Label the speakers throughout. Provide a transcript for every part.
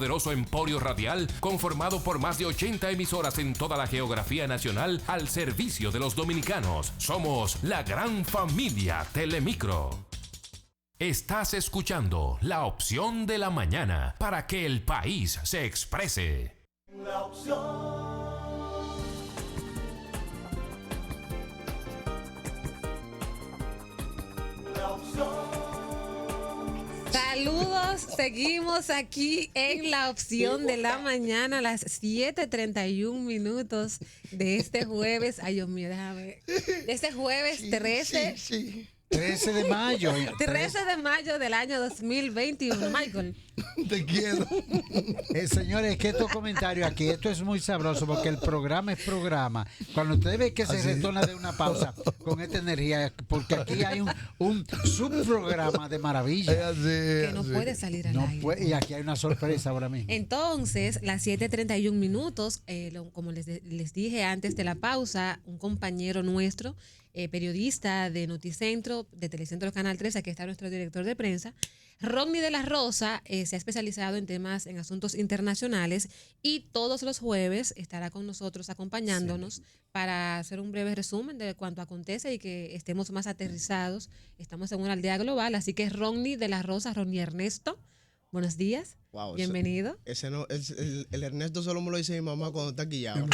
Speaker 1: poderoso emporio radial conformado por más de 80 emisoras en toda la geografía nacional al servicio de los dominicanos. Somos la gran familia Telemicro. Estás escuchando La Opción de la Mañana para que el país se exprese.
Speaker 2: La opción.
Speaker 3: Saludos, seguimos aquí en La Opción de la Mañana a las 7:31 de este jueves. Ay, Dios mío, déjame. De este jueves 13.
Speaker 4: 13 de mayo.
Speaker 3: 13 de mayo del año 2021. Michael.
Speaker 4: Te quiero. Señores, es que estos comentarios aquí, esto es muy sabroso porque el programa es programa. Cuando usted ve que se retorna de una pausa con esta energía, porque aquí hay un subprograma de maravilla.
Speaker 3: Que no puede salir al aire.
Speaker 4: Y aquí hay una sorpresa ahora mismo.
Speaker 3: Entonces, las 7:31, como les dije antes de la pausa, un compañero nuestro, periodista de Noticentro, de Telecentro Canal 13, aquí está nuestro director de prensa, Rodney de la Rosa, se ha especializado en asuntos internacionales y todos los jueves estará con nosotros acompañándonos para hacer un breve resumen de cuanto acontece y que estemos más aterrizados. Estamos en una aldea global, así que Rodney de la Rosa, Rodney Ernesto, buenos días. Wow, bienvenido.
Speaker 5: Ese no, el Ernesto solo me lo dice mi mamá cuando está quillado.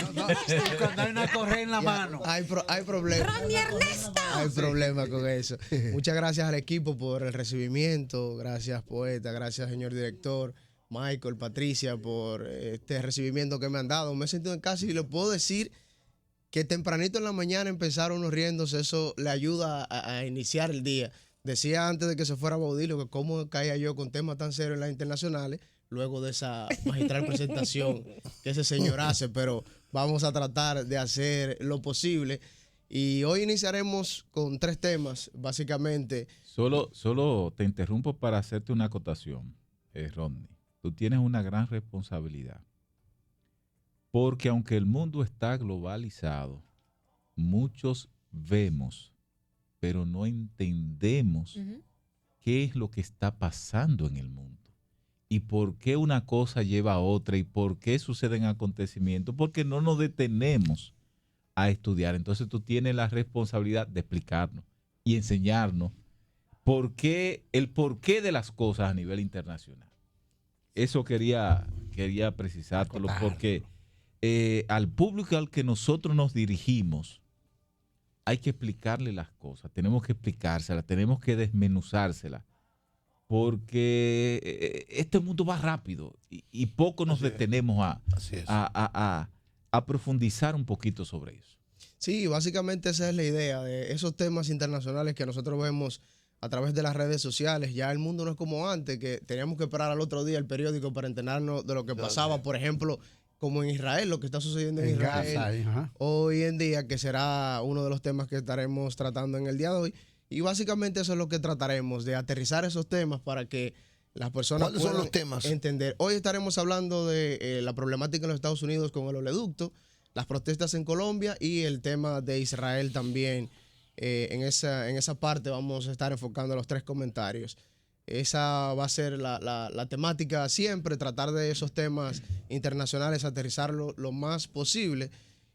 Speaker 4: Cuando hay una correa en la mano.
Speaker 5: Hay problema.
Speaker 3: ¡Rodney Ernesto!
Speaker 5: Hay problema con eso. Muchas gracias al equipo por el recibimiento. Gracias, poeta. Gracias, señor director. Michael, Patricia, por este recibimiento que me han dado. Me he sentido en casa y le puedo decir que tempranito en la mañana empezaron unos riéndose. Eso le ayuda a iniciar el día. Decía antes de que se fuera Baudilio que cómo caía yo con temas tan serios en las internacionales luego de esa magistral presentación que ese señor hace, pero vamos a tratar de hacer lo posible. Y hoy iniciaremos con 3 temas, básicamente.
Speaker 6: Solo te interrumpo para hacerte una acotación, Rodney. Tú tienes una gran responsabilidad, porque aunque el mundo está globalizado, muchos vemos, pero no entendemos qué es lo que está pasando en el mundo y por qué una cosa lleva a otra y por qué suceden acontecimientos, porque no nos detenemos a estudiar. Entonces tú tienes la responsabilidad de explicarnos y enseñarnos el porqué de las cosas a nivel internacional. Eso quería precisártelo, porque al público al que nosotros nos dirigimos hay que explicarle las cosas, tenemos que explicárselas, tenemos que desmenuzárselas, porque este mundo va rápido y poco nos detenemos a profundizar un poquito sobre eso.
Speaker 5: Sí, básicamente esa es la idea de esos temas internacionales que nosotros vemos a través de las redes sociales. Ya el mundo no es como antes, que teníamos que esperar al otro día el periódico para enterarnos de lo que pasaba, por ejemplo, como en Israel, lo que está sucediendo en Israel
Speaker 4: Gaza,
Speaker 5: hoy en día, que será uno de los temas que estaremos tratando en el día de hoy. Y básicamente eso es lo que trataremos, de aterrizar esos temas para que las personas
Speaker 2: ¿Cuáles son los temas?
Speaker 5: entender. Hoy estaremos hablando de la problemática en los Estados Unidos con el oleoducto, las protestas en Colombia y el tema de Israel también. En esa parte vamos a estar enfocando los 3 comentarios. Esa va a ser la temática siempre, tratar de esos temas internacionales, aterrizarlo lo más posible.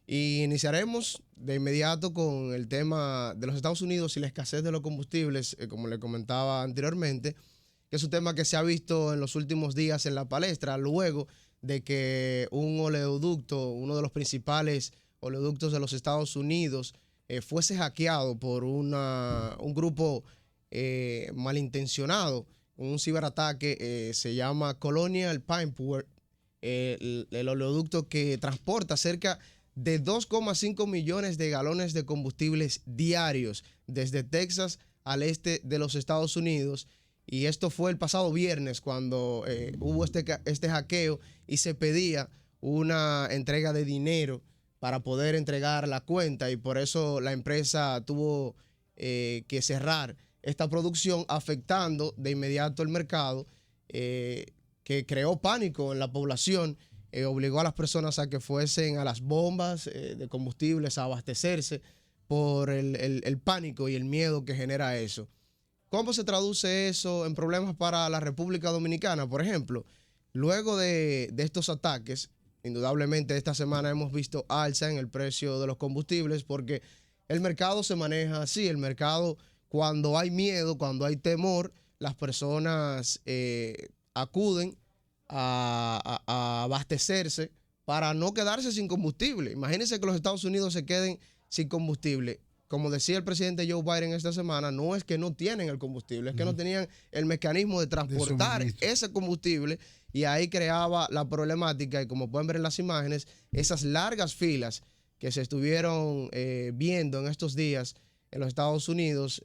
Speaker 5: Y iniciaremos de inmediato con el tema de los Estados Unidos y la escasez de los combustibles, como le comentaba anteriormente, que es un tema que se ha visto en los últimos días en la palestra, luego de que un oleoducto, uno de los principales oleoductos de los Estados Unidos, fuese hackeado por un grupo malintencionado, un ciberataque. Se llama Colonial Pipeworks, el oleoducto que transporta cerca de 2,5 millones de galones de combustibles diarios desde Texas al este de los Estados Unidos. Y esto fue el pasado viernes cuando hubo este hackeo y se pedía una entrega de dinero para poder entregar la cuenta, y por eso la empresa tuvo que cerrar esta producción, afectando de inmediato el mercado, que creó pánico en la población, obligó a las personas a que fuesen a las bombas de combustibles a abastecerse por el pánico y el miedo que genera eso. ¿Cómo se traduce eso en problemas para la República Dominicana? Por ejemplo, luego de estos ataques, indudablemente esta semana hemos visto alza en el precio de los combustibles porque el mercado se maneja así. El mercado, cuando hay miedo, cuando hay temor, las personas acuden a abastecerse para no quedarse sin combustible. Imagínense que los Estados Unidos se queden sin combustible. Como decía el presidente Joe Biden esta semana, no es que no tienen el combustible, es que no tenían el mecanismo de transportar ese combustible, y ahí creaba la problemática. Y como pueden ver en las imágenes, esas largas filas que se estuvieron viendo en estos días en los Estados Unidos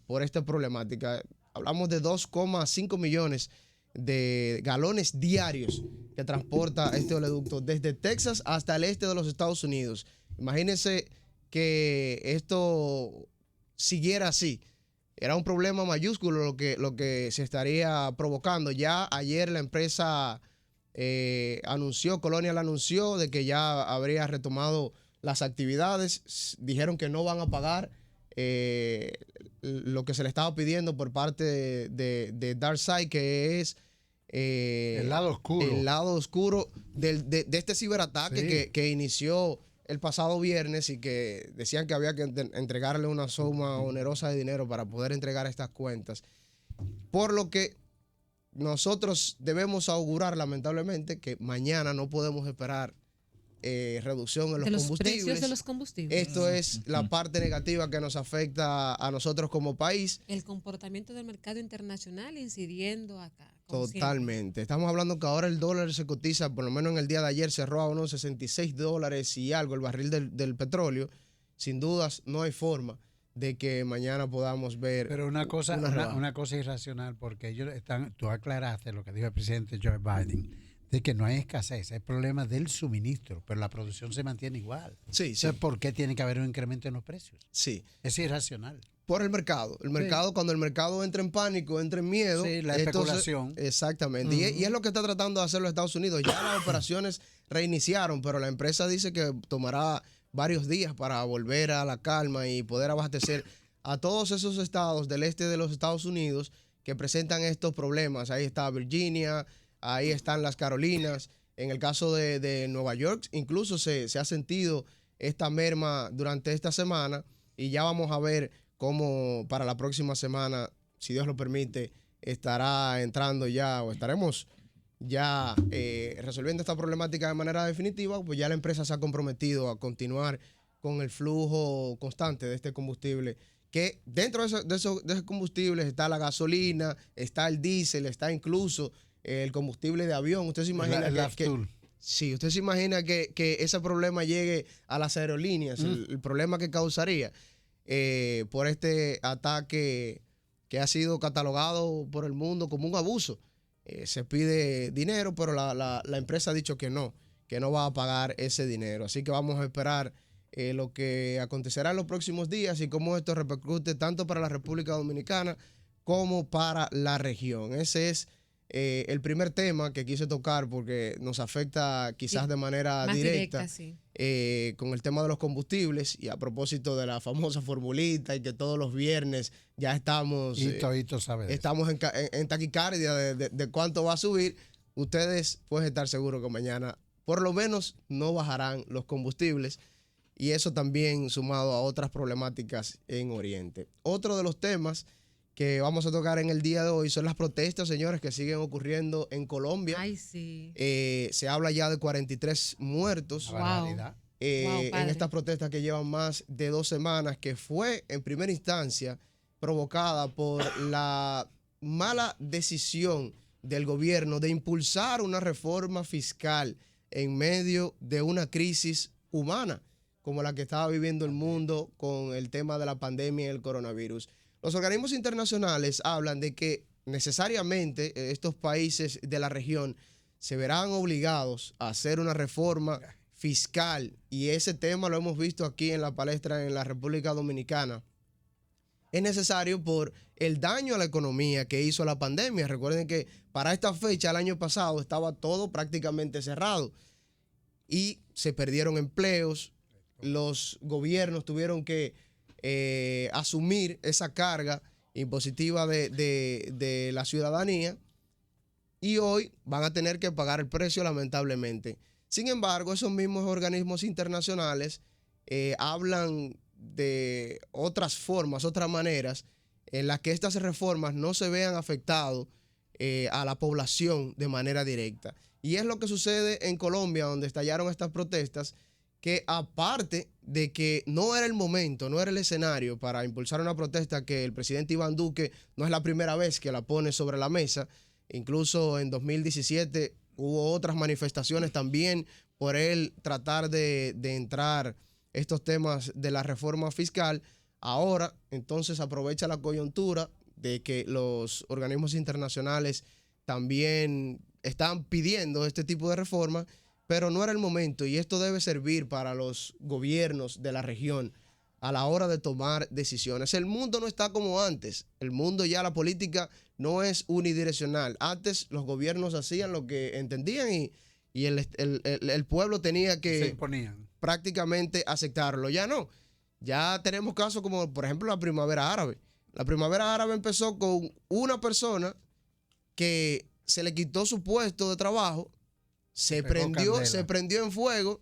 Speaker 5: por esta problemática. Hablamos de 2,5 millones de galones diarios que transporta este oleoducto desde Texas hasta el este de los Estados Unidos. Imagínense que esto siguiera así. Era un problema mayúsculo lo que se estaría provocando. Ya ayer la empresa Colonial anunció de que ya habría retomado las actividades. Dijeron que no van a pagar lo que se le estaba pidiendo por parte de DarkSide, que es
Speaker 4: el lado oscuro.
Speaker 5: El lado oscuro de este ciberataque, sí, que inició el pasado viernes, y que decían que había que entregarle una suma onerosa de dinero para poder entregar estas cuentas. Por lo que nosotros debemos augurar, lamentablemente, que mañana no podemos esperar reducción en los combustibles.
Speaker 3: Precios de los combustibles.
Speaker 5: Esto es la parte negativa que nos afecta a nosotros como país.
Speaker 3: El comportamiento del mercado internacional incidiendo acá.
Speaker 5: Totalmente. Estamos hablando que ahora el dólar se cotiza, por lo menos en el día de ayer cerró a unos $66 y algo el barril del petróleo. Sin dudas, no hay forma de que mañana podamos ver.
Speaker 4: Pero una cosa irracional, porque ellos tú aclaraste lo que dijo el presidente Joe Biden, de que no hay escasez, hay problemas del suministro, pero la producción se mantiene igual.
Speaker 5: Sí,
Speaker 4: entonces, ¿por qué tiene que haber un incremento en los precios?
Speaker 5: Sí.
Speaker 4: Es irracional.
Speaker 5: Por el mercado. El mercado, sí, cuando el mercado entra en pánico, entra en miedo.
Speaker 4: Sí, la especulación.
Speaker 5: Exactamente. Y es lo que está tratando de hacer los Estados Unidos. Ya las operaciones reiniciaron, pero la empresa dice que tomará varios días para volver a la calma y poder abastecer a todos esos estados del este de los Estados Unidos que presentan estos problemas. Ahí está Virginia, ahí están las Carolinas. En el caso de Nueva York, incluso se ha sentido esta merma durante esta semana, y ya vamos a ver cómo para la próxima semana, si Dios lo permite, estará entrando ya, o estaremos ya resolviendo esta problemática de manera definitiva. Pues ya la empresa se ha comprometido a continuar con el flujo constante de este combustible, que dentro de esos combustibles está la gasolina, está el diésel, está incluso el combustible de avión. Usted se imagina sí, usted se imagina que ese problema llegue a las aerolíneas, el problema que causaría por este ataque que ha sido catalogado por el mundo como un abuso. Se pide dinero, pero la empresa ha dicho que no va a pagar ese dinero. Así que vamos a esperar lo que acontecerá en los próximos días y cómo esto repercute tanto para la República Dominicana como para la región. Ese es el primer tema que quise tocar porque nos afecta quizás de manera directa
Speaker 3: sí,
Speaker 5: con el tema de los combustibles, y a propósito de la famosa formulita y que todos los viernes ya estamos en taquicardia de cuánto va a subir. Ustedes pueden estar seguros que mañana por lo menos no bajarán los combustibles, y eso también sumado a otras problemáticas en Oriente. Otro de los temas que vamos a tocar en el día de hoy son las protestas, señores, que siguen ocurriendo en Colombia.
Speaker 3: Ay, sí.
Speaker 5: Se habla ya de 43 muertos en estas protestas que llevan más de 2 semanas, que fue en primera instancia provocada por la mala decisión del gobierno de impulsar una reforma fiscal en medio de una crisis humana como la que estaba viviendo el mundo con el tema de la pandemia y el coronavirus. Los organismos internacionales hablan de que necesariamente estos países de la región se verán obligados a hacer una reforma fiscal, y ese tema lo hemos visto aquí en la palestra en la República Dominicana. Es necesario por el daño a la economía que hizo la pandemia. Recuerden que para esta fecha, el año pasado, estaba todo prácticamente cerrado y se perdieron empleos. Los gobiernos tuvieron que asumir esa carga impositiva de la ciudadanía, y hoy van a tener que pagar el precio, lamentablemente. Sin embargo, esos mismos organismos internacionales hablan de otras formas, otras maneras en las que estas reformas no se vean afectados a la población de manera directa. Y es lo que sucede en Colombia, donde estallaron estas protestas, que aparte de que no era el momento, no era el escenario para impulsar una protesta, que el presidente Iván Duque no es la primera vez que la pone sobre la mesa. Incluso en 2017 hubo otras manifestaciones también por él tratar de entrar estos temas de la reforma fiscal. Ahora, entonces, aprovecha la coyuntura de que los organismos internacionales también están pidiendo este tipo de reforma, pero no era el momento, y esto debe servir para los gobiernos de la región a la hora de tomar decisiones. El mundo no está como antes. El mundo ya, la política no es unidireccional. Antes los gobiernos hacían lo que entendían y el pueblo tenía que prácticamente aceptarlo. Ya no. Ya tenemos casos como, por ejemplo, la primavera árabe. La primavera árabe empezó con una persona que se le quitó su puesto de trabajo, se prendió en fuego,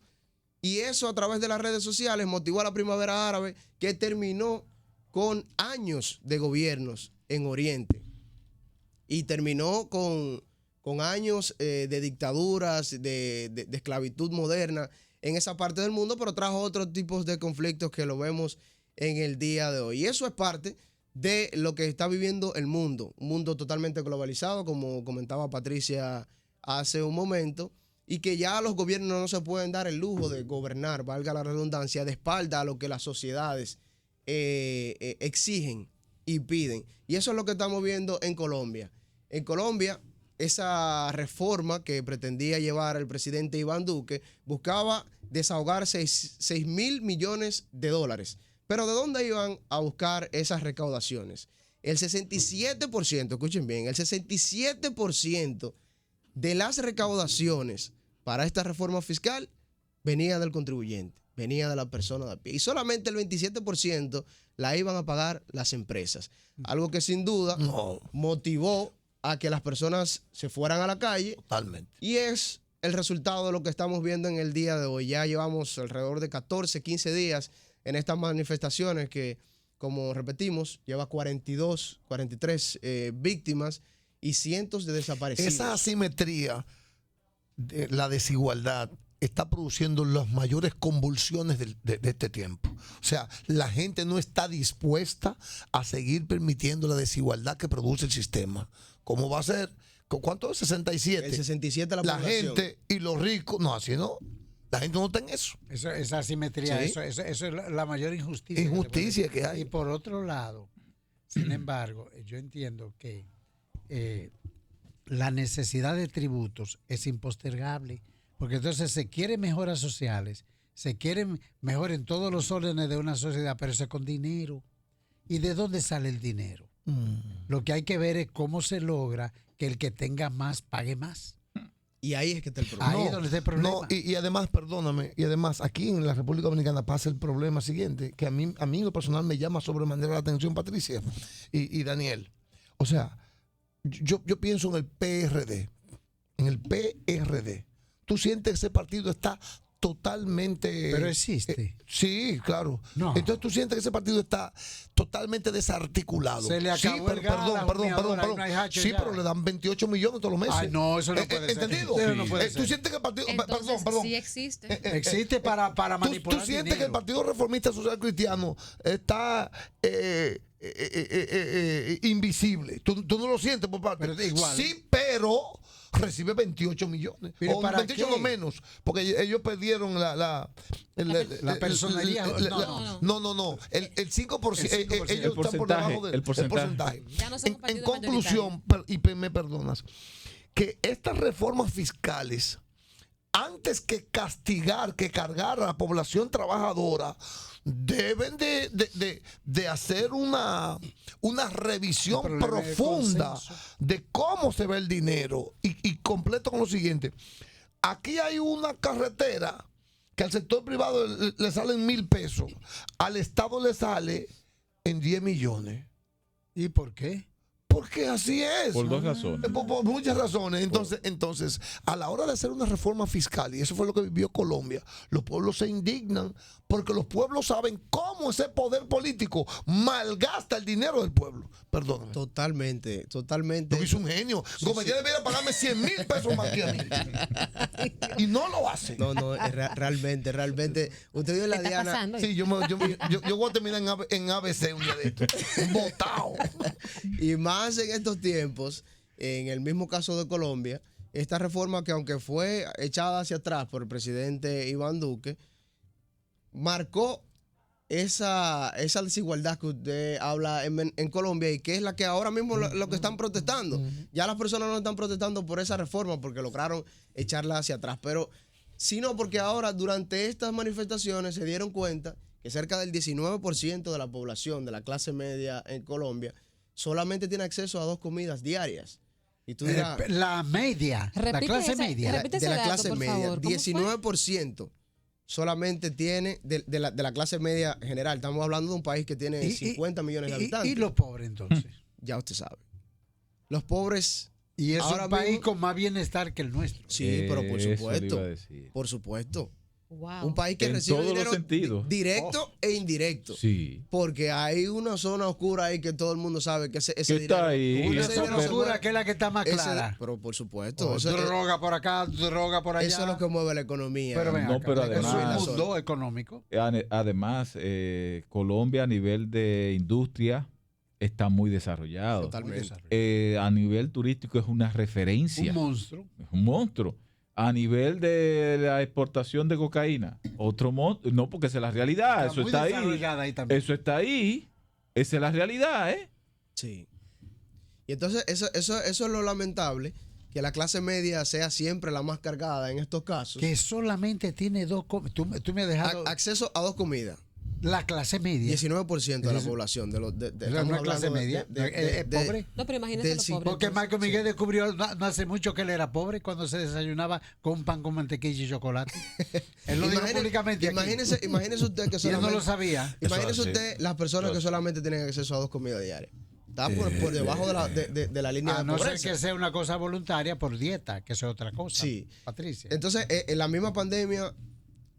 Speaker 5: y eso a través de las redes sociales motivó a la primavera árabe, que terminó con años de gobiernos en Oriente y terminó con años de dictaduras, de esclavitud moderna en esa parte del mundo, pero trajo otros tipos de conflictos que lo vemos en el día de hoy. Y eso es parte de lo que está viviendo el mundo, un mundo totalmente globalizado, como comentaba Patricia hace un momento, y que ya los gobiernos no se pueden dar el lujo de gobernar, valga la redundancia, de espalda a lo que las sociedades exigen y piden. Y eso es lo que estamos viendo en Colombia. En Colombia, esa reforma que pretendía llevar el presidente Iván Duque buscaba desahogar 6.000 millones de dólares. Pero ¿de dónde iban a buscar esas recaudaciones? El 67%, escuchen bien, el 67% de las recaudaciones para esta reforma fiscal venía del contribuyente, venía de la persona de a pie. Y solamente el 27% la iban a pagar las empresas. Algo que sin duda motivó a que las personas se fueran a la calle.
Speaker 2: Totalmente.
Speaker 5: Y es el resultado de lo que estamos viendo en el día de hoy. Ya llevamos alrededor de 14, 15 días en estas manifestaciones que, como repetimos, lleva 42, 43 víctimas y cientos de desaparecidos.
Speaker 2: Esa asimetría, la desigualdad, está produciendo las mayores convulsiones de este tiempo. O sea, la gente no está dispuesta a seguir permitiendo la desigualdad que produce el sistema. ¿Cómo va a ser? ¿Cuánto es? 67.
Speaker 5: El 67 la población.
Speaker 2: Gente y los ricos, no, así no. La gente no está en eso.
Speaker 4: Esa asimetría,
Speaker 2: ¿Sí?
Speaker 4: eso es la mayor injusticia.
Speaker 2: Injusticia que hay.
Speaker 4: Y por otro lado, sin embargo, yo entiendo que la necesidad de tributos es impostergable, porque entonces se quieren mejoras sociales, se quieren mejor en todos los órdenes de una sociedad, pero eso es con dinero. ¿Y de dónde sale el dinero? Lo que hay que ver es cómo se logra que el que tenga más pague más.
Speaker 5: Y ahí es que está el problema.
Speaker 4: Ahí es donde está el problema.
Speaker 2: No, y además, perdóname, y además aquí en la República Dominicana pasa el problema siguiente, que a mí en lo personal me llama sobremanera la atención, Patricia y Daniel. O sea, yo pienso en el PRD. En el PRD. ¿Tú sientes que ese partido está totalmente...
Speaker 4: Pero existe.
Speaker 2: Sí, claro.
Speaker 4: No.
Speaker 2: Entonces tú sientes que ese partido está totalmente desarticulado.
Speaker 4: Se le acabó
Speaker 2: sí,
Speaker 4: el gas,
Speaker 2: perdón.
Speaker 4: no hay hacho
Speaker 2: Sí,
Speaker 4: ya.
Speaker 2: pero le dan 28 millones todos los meses.
Speaker 4: Ay, no, eso no puede ser.
Speaker 2: ¿Entendido?
Speaker 4: Eso no puede
Speaker 2: ¿Tú
Speaker 4: ser.
Speaker 2: sientes que el partido...
Speaker 3: Entonces,
Speaker 2: perdón.
Speaker 3: sí existe.
Speaker 4: Existe para manipular
Speaker 2: ¿Tú sientes
Speaker 4: dinero.
Speaker 2: que el Partido Reformista Social Cristiano está invisible? ¿Tú no lo sientes por parte?
Speaker 4: Pero igual.
Speaker 2: Sí, pero recibe 28 millones.
Speaker 4: ¿Pero
Speaker 2: O
Speaker 4: para
Speaker 2: 28
Speaker 4: qué?
Speaker 2: no menos. Porque ellos perdieron la
Speaker 4: personería.
Speaker 2: No. El 5%. Ellos están por debajo del
Speaker 6: el porcentaje.
Speaker 3: Ya no somos
Speaker 2: En
Speaker 3: partido
Speaker 2: conclusión, y me perdonas, que estas reformas fiscales, antes que castigar, que cargar a la población trabajadora, deben de hacer una revisión
Speaker 4: El problema es el
Speaker 2: profunda
Speaker 4: consenso.
Speaker 2: de cómo se ve el dinero. Y completo con lo siguiente. Aquí hay una carretera que al sector privado le salen 1,000 pesos. Al Estado le sale en 10 millones.
Speaker 4: ¿Y por qué?
Speaker 2: Porque así es.
Speaker 6: Por dos razones.
Speaker 2: Por muchas razones. Entonces, a la hora de hacer una reforma fiscal, y eso fue lo que vivió Colombia, los pueblos se indignan porque los pueblos saben cómo ese poder político malgasta el dinero del pueblo. Perdóname.
Speaker 5: Totalmente.
Speaker 2: Lo hizo un genio. Gómez debería pagarme 100,000 pesos más que a mí. Y no lo hace.
Speaker 5: No, realmente. Usted vio
Speaker 3: ¿Qué
Speaker 5: la
Speaker 3: está
Speaker 5: Diana.
Speaker 3: pasando?
Speaker 2: Sí, yo voy a terminar en ABC un día de esto. Botado.
Speaker 5: Y más en estos tiempos, en el mismo caso de Colombia, esta reforma que aunque fue echada hacia atrás por el presidente Iván Duque, marcó esa desigualdad que usted habla en Colombia y que es la que ahora mismo lo que están protestando. Ya las personas no están protestando por esa reforma porque lograron echarla hacia atrás, pero sino porque ahora durante estas manifestaciones se dieron cuenta que cerca del 19% de la población de la clase media en Colombia solamente tiene acceso a 2 comidas diarias. Y tú dirás,
Speaker 4: La media, la
Speaker 3: Repite
Speaker 4: clase
Speaker 3: esa-
Speaker 4: media.
Speaker 3: repite
Speaker 5: de
Speaker 3: ese
Speaker 5: la
Speaker 3: dato,
Speaker 5: clase
Speaker 3: por
Speaker 5: media,
Speaker 3: favor. ¿Cómo fue?
Speaker 5: 19% solamente tiene de la clase media general. Estamos hablando de un país que tiene 50 millones de habitantes.
Speaker 4: Y los pobres, entonces.
Speaker 5: Ya usted sabe. Los pobres,
Speaker 4: Y es
Speaker 5: Ahora
Speaker 4: un país
Speaker 5: mismo-
Speaker 4: con más bienestar que el nuestro.
Speaker 5: sí, pero por
Speaker 6: Eso le
Speaker 5: supuesto.
Speaker 6: iba a decir.
Speaker 5: Por supuesto.
Speaker 3: Wow.
Speaker 5: Un país que
Speaker 6: En
Speaker 5: recibe
Speaker 6: todos los
Speaker 5: dinero
Speaker 6: sentidos.
Speaker 5: directo e indirecto.
Speaker 6: Sí.
Speaker 5: Porque hay una zona oscura ahí que todo el mundo sabe que ese
Speaker 6: ¿Qué
Speaker 5: dinero.
Speaker 6: está ahí?
Speaker 4: Una
Speaker 5: ese
Speaker 6: Eso,
Speaker 5: dinero
Speaker 4: zona
Speaker 5: se
Speaker 4: oscura
Speaker 5: mueve-
Speaker 4: que es la que está más
Speaker 5: ese-
Speaker 4: clara.
Speaker 5: pero por supuesto.
Speaker 4: Oh,
Speaker 5: Eso,
Speaker 4: droga por acá, droga por allá.
Speaker 5: eso es lo que mueve la economía.
Speaker 4: Pero ven
Speaker 6: No,
Speaker 4: acá,
Speaker 6: pero
Speaker 4: es
Speaker 6: además-
Speaker 4: un mundo económico.
Speaker 6: Además, Colombia a nivel de industria está muy desarrollado.
Speaker 5: Totalmente.
Speaker 6: A nivel turístico es una referencia.
Speaker 4: Un monstruo.
Speaker 6: Es un monstruo. A nivel de la exportación de cocaína, otro monstruo. No, porque esa es la realidad. Eso
Speaker 4: muy
Speaker 6: está ahí.
Speaker 4: desarrollada ahí también.
Speaker 6: Eso está ahí. Esa es la realidad, ¿eh?
Speaker 5: Sí. Y entonces eso es lo lamentable, que la clase media sea siempre la más cargada en estos casos.
Speaker 4: Que solamente tiene dos. Tú me has dejado.
Speaker 5: Acceso a 2 comidas.
Speaker 4: La clase media.
Speaker 5: 19% de la
Speaker 4: Eso-
Speaker 5: población. De
Speaker 4: ¿Es una clase media? ¿Es pobre?
Speaker 3: No, pero imagínese
Speaker 5: del
Speaker 3: lo
Speaker 5: cinco-
Speaker 3: pobre.
Speaker 4: Porque
Speaker 3: entonces.
Speaker 4: Michael Miguel descubrió no hace mucho que él era pobre cuando se desayunaba con un pan con mantequilla y chocolate. Él lo dijo públicamente. aquí.
Speaker 5: Imagínese usted que
Speaker 4: Y él no
Speaker 5: solamente,
Speaker 4: lo sabía.
Speaker 5: imagínese
Speaker 6: Eso,
Speaker 5: usted
Speaker 6: sí.
Speaker 5: las personas que
Speaker 6: Eso.
Speaker 5: solamente tienen acceso a 2 comidas diarias. Está por debajo de la línea
Speaker 4: A
Speaker 5: de
Speaker 4: no ser
Speaker 5: pobreza.
Speaker 4: que sea una cosa voluntaria por dieta, que sea otra cosa.
Speaker 5: Sí.
Speaker 4: Patricia.
Speaker 5: Entonces, la misma pandemia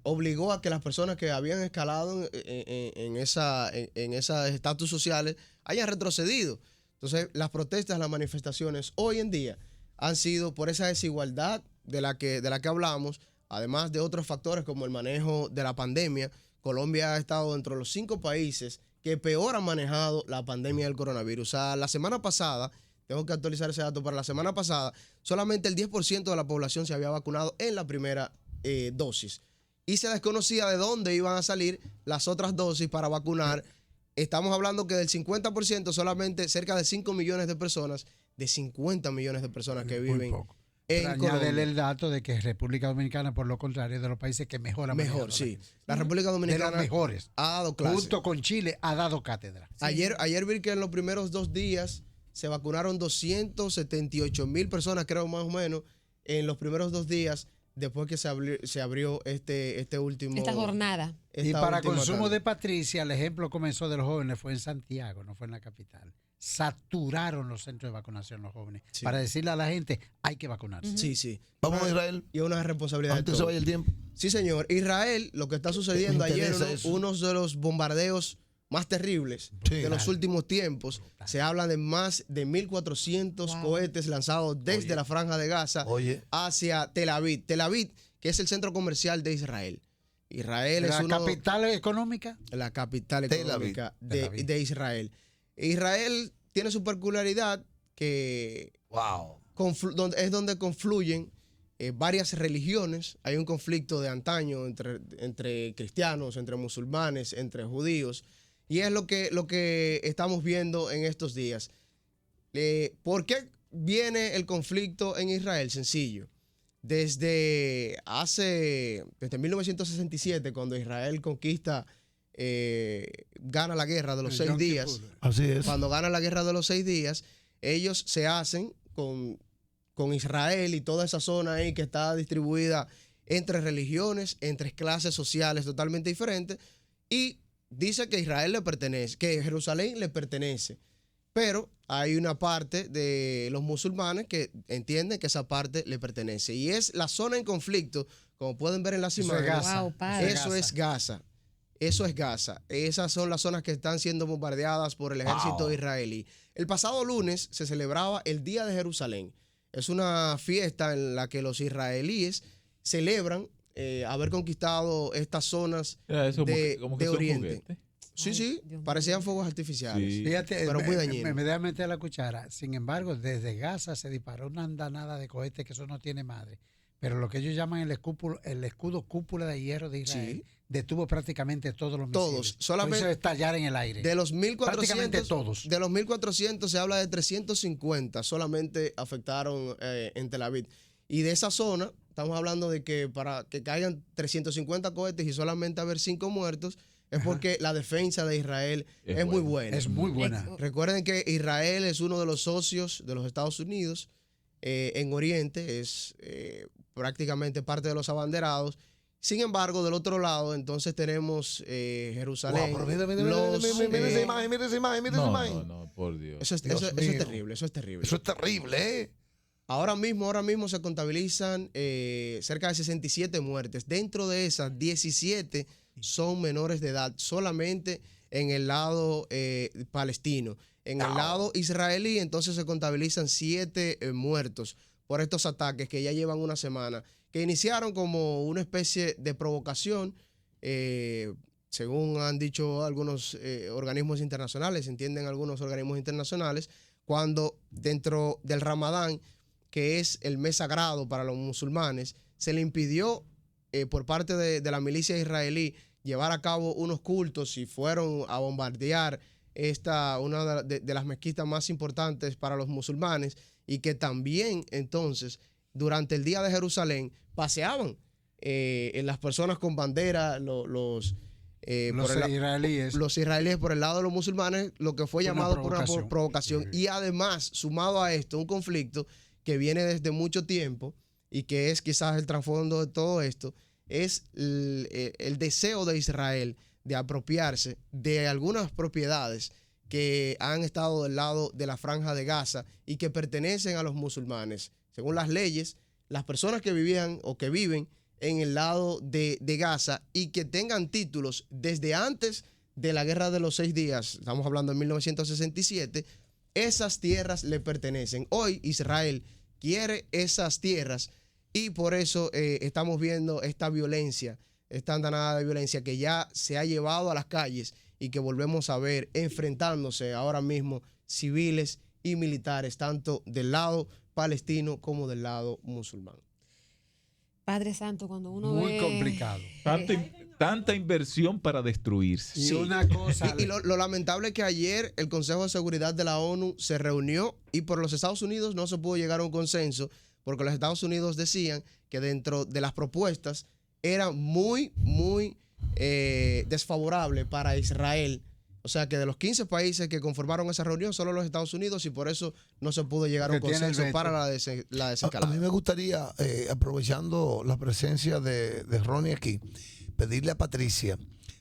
Speaker 5: obligó a que las personas que habían escalado en esas estatus sociales hayan retrocedido. Entonces, las protestas, las manifestaciones hoy en día han sido por esa desigualdad de la que hablamos, además de otros factores como el manejo de la pandemia. Colombia ha estado dentro de los 5 países que peor han manejado la pandemia del coronavirus. O sea, la semana pasada, tengo que actualizar ese dato, para la semana pasada, solamente el 10% de la población se había vacunado en la primera dosis. Y se desconocía de dónde iban a salir las otras dosis para vacunar. Estamos hablando que del 50% solamente cerca de 5 millones de personas, de 50 millones de personas que
Speaker 4: Muy
Speaker 5: viven
Speaker 4: poco.
Speaker 5: en
Speaker 4: Pero añádele
Speaker 5: Colombia.
Speaker 4: el dato de que República Dominicana, por lo contrario, es de los países que mejor ha
Speaker 5: Mejor,
Speaker 4: manejado
Speaker 5: sí.
Speaker 4: la
Speaker 5: La República
Speaker 4: de los
Speaker 5: Dominicana
Speaker 4: mejores.
Speaker 5: ha dado clase.
Speaker 4: Junto con Chile ha dado cátedra.
Speaker 5: Ayer vi que en los primeros 2 días se vacunaron 278,000 personas, creo más o menos, en los primeros 2 días después que se abrió este último...
Speaker 3: Esta jornada.
Speaker 4: Y
Speaker 5: esta
Speaker 4: para
Speaker 5: última
Speaker 4: consumo
Speaker 5: tanda.
Speaker 4: de Patricia, el ejemplo comenzó de los jóvenes, fue en Santiago, no fue en la capital. Saturaron los centros de vacunación los jóvenes.
Speaker 5: Sí.
Speaker 4: Para decirle a la gente, hay que vacunarse.
Speaker 5: Sí, sí.
Speaker 2: Vamos a Israel.
Speaker 5: Y es una responsabilidad de
Speaker 2: Antes se
Speaker 5: todos.
Speaker 2: vaya el tiempo.
Speaker 5: Sí, señor. Israel, lo que está sucediendo
Speaker 2: Me
Speaker 5: ayer,
Speaker 2: interesa eso.
Speaker 5: uno de los bombardeos más terribles
Speaker 2: Sí.
Speaker 5: de los últimos tiempos. Se habla de más de 1.400
Speaker 3: Wow.
Speaker 5: cohetes lanzados desde la Franja de Gaza
Speaker 2: Oye.
Speaker 5: hacia Tel Aviv. Tel Aviv, que es el centro comercial de Israel. Israel es
Speaker 4: La capital económica.
Speaker 5: la capital
Speaker 2: Tel Aviv.
Speaker 5: económica
Speaker 4: Tel Aviv.
Speaker 5: de Israel. Israel tiene su peculiaridad que
Speaker 2: Wow.
Speaker 5: es donde confluyen varias religiones. Hay un conflicto de antaño entre cristianos, entre musulmanes, entre judíos. Y es lo que estamos viendo en estos días. ¿Por qué viene el conflicto en Israel? Sencillo. Desde 1967, cuando Israel conquista, gana la guerra de los 6
Speaker 4: Yom
Speaker 5: días.
Speaker 4: Kippur.
Speaker 2: Así es.
Speaker 5: Cuando gana la guerra de los 6 días, ellos se hacen con Israel y toda esa zona ahí que está distribuida entre religiones, entre clases sociales totalmente diferentes, y dice que Israel le pertenece, que Jerusalén le pertenece. Pero hay una parte de los musulmanes que entienden que esa parte le pertenece. Y es la zona en conflicto, como pueden ver en las
Speaker 4: Eso es
Speaker 5: imágenes.
Speaker 4: Gaza.
Speaker 3: Wow, padre.
Speaker 5: Eso es Gaza. Eso es Gaza. Esas son las zonas que están siendo bombardeadas por el ejército israelí. El pasado lunes se celebraba el Día de Jerusalén. Es una fiesta en la que los israelíes celebran haber conquistado estas zonas
Speaker 6: Eso
Speaker 5: de
Speaker 6: son
Speaker 5: Oriente.
Speaker 6: juguetes.
Speaker 5: Sí,
Speaker 3: Ay,
Speaker 5: sí,
Speaker 3: Dios mío.
Speaker 5: parecían fuegos artificiales.
Speaker 6: Sí.
Speaker 4: Fíjate,
Speaker 5: Pero muy dañino.
Speaker 4: me voy a meter la cuchara. Sin embargo, desde Gaza se disparó una andanada de cohetes que eso no tiene madre. Pero lo que ellos llaman el escudo cúpula de hierro de Israel
Speaker 5: Sí.
Speaker 4: detuvo prácticamente todos los
Speaker 5: Todos,
Speaker 4: misiles.
Speaker 5: solamente-
Speaker 4: Lo hizo estallar en el aire.
Speaker 5: De los
Speaker 4: Prácticamente
Speaker 5: 1.400,
Speaker 4: todos.
Speaker 5: de los 1.400 se habla de 350 solamente afectaron en Tel Aviv. Y de esa zona, estamos hablando de que para que caigan 350 cohetes y solamente haber 5 muertos, es porque la defensa de Israel
Speaker 6: Es
Speaker 5: es muy
Speaker 6: buena.
Speaker 5: buena.
Speaker 4: Es muy buena.
Speaker 5: Recuerden que Israel es uno de los socios de los Estados Unidos en Oriente, es prácticamente parte de los abanderados. Sin embargo, del otro lado, entonces tenemos Jerusalén.
Speaker 2: Wow, pero mira
Speaker 5: los,
Speaker 2: esa imagen, mira esa imagen, mira esa
Speaker 6: No,
Speaker 2: imagen.
Speaker 6: no, por Dios.
Speaker 5: Eso es,
Speaker 2: Dios
Speaker 5: eso es
Speaker 2: mío.
Speaker 5: terrible, eso es terrible.
Speaker 2: Eso es terrible, ¿eh?
Speaker 5: Ahora mismo se contabilizan cerca de 67 muertes. Dentro de esas, 17 son menores de edad, solamente en el lado palestino. En el lado israelí, entonces se contabilizan 7 muertos por estos ataques que ya llevan una semana, que iniciaron como una especie de provocación, según han dicho algunos organismos internacionales, entienden algunos organismos internacionales, cuando dentro del Ramadán, que es el mes sagrado para los musulmanes, se le impidió por parte de la milicia israelí llevar a cabo unos cultos y fueron a bombardear una de las mezquitas más importantes para los musulmanes, y que también entonces durante el Día de Jerusalén paseaban en las personas con bandera, los israelíes por el lado de los musulmanes, lo que fue llamado por una provocación. Y además, sumado a esto, un conflicto que viene desde mucho tiempo y que es quizás el trasfondo de todo esto, es el deseo de Israel de apropiarse de algunas propiedades que han estado del lado de la Franja de Gaza y que pertenecen a los musulmanes. Según las leyes, las personas que vivían o que viven en el lado de Gaza y que tengan títulos desde antes de la Guerra de los 6 días, estamos hablando de 1967, esas tierras le pertenecen. Hoy Israel quiere esas tierras y por eso estamos viendo esta violencia, esta andanada de violencia que ya se ha llevado a las calles y que volvemos a ver enfrentándose ahora mismo civiles y militares, tanto del lado palestino como del lado musulmán.
Speaker 3: Padre Santo, cuando uno
Speaker 4: Muy
Speaker 3: ve...
Speaker 4: complicado.
Speaker 6: Tanta inversión para destruirse.
Speaker 4: Y
Speaker 5: Sí.
Speaker 4: una cosa.
Speaker 5: Y lo lamentable es que ayer el Consejo de Seguridad de la ONU se reunió y por los Estados Unidos no se pudo llegar a un consenso porque los Estados Unidos decían que dentro de las propuestas era muy desfavorable para Israel. O sea que de los 15 países que conformaron esa reunión, solo los Estados Unidos, y por eso no se pudo llegar a un
Speaker 4: Que tiene el
Speaker 5: consenso
Speaker 4: veto.
Speaker 5: para la
Speaker 2: A
Speaker 5: desescalada.
Speaker 2: mí me gustaría, aprovechando la presencia de Ronnie aquí, pedirle a Patricia.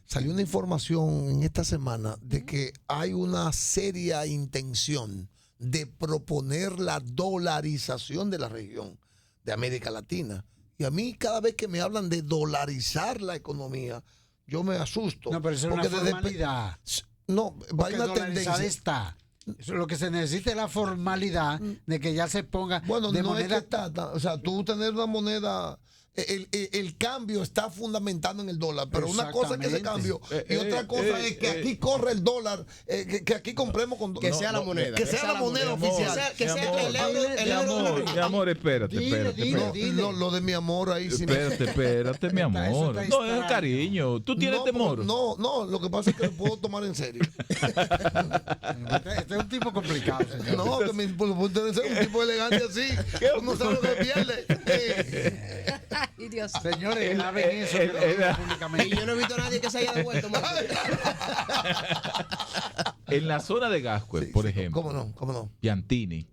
Speaker 2: Salió una información en esta semana de que hay una seria intención de proponer la dolarización de la región de América Latina. Y a mí cada vez que me hablan de dolarizar la economía, yo me asusto.
Speaker 4: No, pero eso es una
Speaker 2: Porque desde-
Speaker 4: formalidad.
Speaker 2: No, va
Speaker 4: Porque
Speaker 2: una
Speaker 4: dolarizada
Speaker 2: tendencia.
Speaker 4: está. Eso, lo que se necesita es la formalidad de que ya se ponga
Speaker 2: Bueno,
Speaker 4: de
Speaker 2: no
Speaker 4: moneda.
Speaker 2: es que o sea, tú tener una moneda, el cambio está fundamentado en el dólar, pero una cosa es que ese cambio y otra cosa es que aquí corre el dólar, que aquí compremos con
Speaker 5: Que sea la moneda.
Speaker 2: que sea la moneda oficial.
Speaker 5: Que sea el euro.
Speaker 6: Mi amor, espérate.
Speaker 2: Lo de mi amor ahí sí
Speaker 6: Espérate, mi amor.
Speaker 4: Eso está
Speaker 6: No, es
Speaker 4: extraño.
Speaker 6: cariño. Tú tienes temor.
Speaker 2: No, lo que pasa es que lo puedo tomar en serio.
Speaker 4: Este es un tipo complicado, señor.
Speaker 2: No, que puede ser un tipo elegante así. Uno sabe lo que pierde.
Speaker 3: Ay, Dios.
Speaker 4: Señores, graben eso. Que lo digan
Speaker 5: Y
Speaker 4: públicamente.
Speaker 5: yo no he visto a nadie que se haya devuelto. Marco.
Speaker 6: En la zona de Gascue, por ejemplo,
Speaker 2: ¿Cómo no?
Speaker 6: Piantini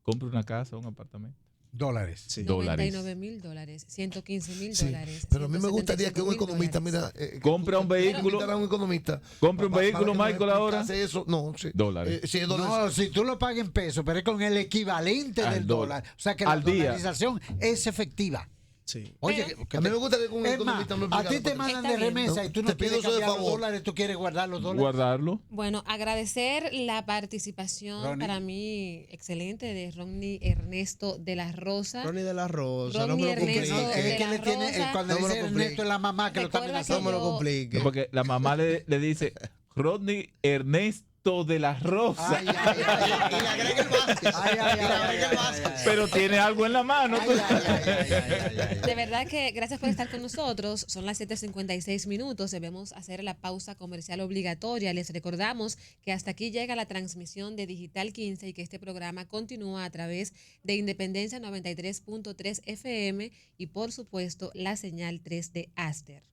Speaker 6: compra una casa o un apartamento.
Speaker 4: Dólares.
Speaker 5: Sí.
Speaker 6: Dólares.
Speaker 3: $99,000, $115,000.
Speaker 2: Sí, pero a mí me gustaría que un economista, mira,
Speaker 6: Compra un vehículo.
Speaker 2: invitar a un economista.
Speaker 6: Compra un vehículo,
Speaker 2: que me
Speaker 6: Michael, ahora.
Speaker 2: explicase eso. No, sí.
Speaker 6: Dólares.
Speaker 2: Sí, es dólares.
Speaker 4: No, si tú lo pagas en pesos, pero es con el equivalente
Speaker 6: Al
Speaker 4: del
Speaker 6: dólar.
Speaker 4: dólar. O sea que la
Speaker 6: Al día.
Speaker 4: dolarización es efectiva.
Speaker 5: Sí.
Speaker 4: Oye,
Speaker 2: a mí me gustaría que un
Speaker 4: es más,
Speaker 2: economista me
Speaker 4: a
Speaker 2: explicara
Speaker 4: ti te
Speaker 2: por qué.
Speaker 4: mandan
Speaker 3: Está
Speaker 4: de
Speaker 3: bien.
Speaker 4: remesa y tú no
Speaker 2: Te pido
Speaker 4: quieres
Speaker 2: eso de
Speaker 4: cambiar los
Speaker 2: favor.
Speaker 4: dólares, tú quieres guardar los dólares.
Speaker 6: Guardarlo.
Speaker 3: Bueno, agradecer la participación
Speaker 4: Ronnie.
Speaker 3: para mí excelente de Ronnie Ernesto de la Rosa.
Speaker 5: Ronnie de la Rosa, no
Speaker 3: Ronnie
Speaker 5: me lo
Speaker 3: Ernesto
Speaker 5: complique.
Speaker 3: de
Speaker 4: Es que
Speaker 3: la
Speaker 4: le tiene,
Speaker 3: Rosa.
Speaker 4: cuando
Speaker 5: No me lo
Speaker 4: dice
Speaker 5: complique.
Speaker 4: Ernesto es la mamá que lo está
Speaker 3: Recuerda
Speaker 4: amenazando.
Speaker 5: No me lo
Speaker 3: yo-
Speaker 5: complique.
Speaker 6: Porque la mamá le dice, Rodney Ernesto de la Rosa.
Speaker 4: Ay, ay, ay, ay,
Speaker 5: Y le agrega el Vázquez.
Speaker 4: ay, ay,
Speaker 5: Y le
Speaker 4: ay,
Speaker 5: agrega
Speaker 4: ay,
Speaker 5: el Vázquez.
Speaker 4: ay,
Speaker 6: Pero tiene algo en la mano.
Speaker 4: ay, ay, ay, ay, ay.
Speaker 3: De verdad que gracias por estar con nosotros. Son las 7:56. Debemos hacer la pausa comercial obligatoria. Les recordamos que hasta aquí llega la transmisión de Digital 15 y que este programa continúa a través de Independencia 93.3 FM y por supuesto la señal 3 de Aster.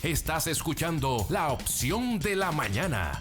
Speaker 1: Estás escuchando La Opción de la Mañana.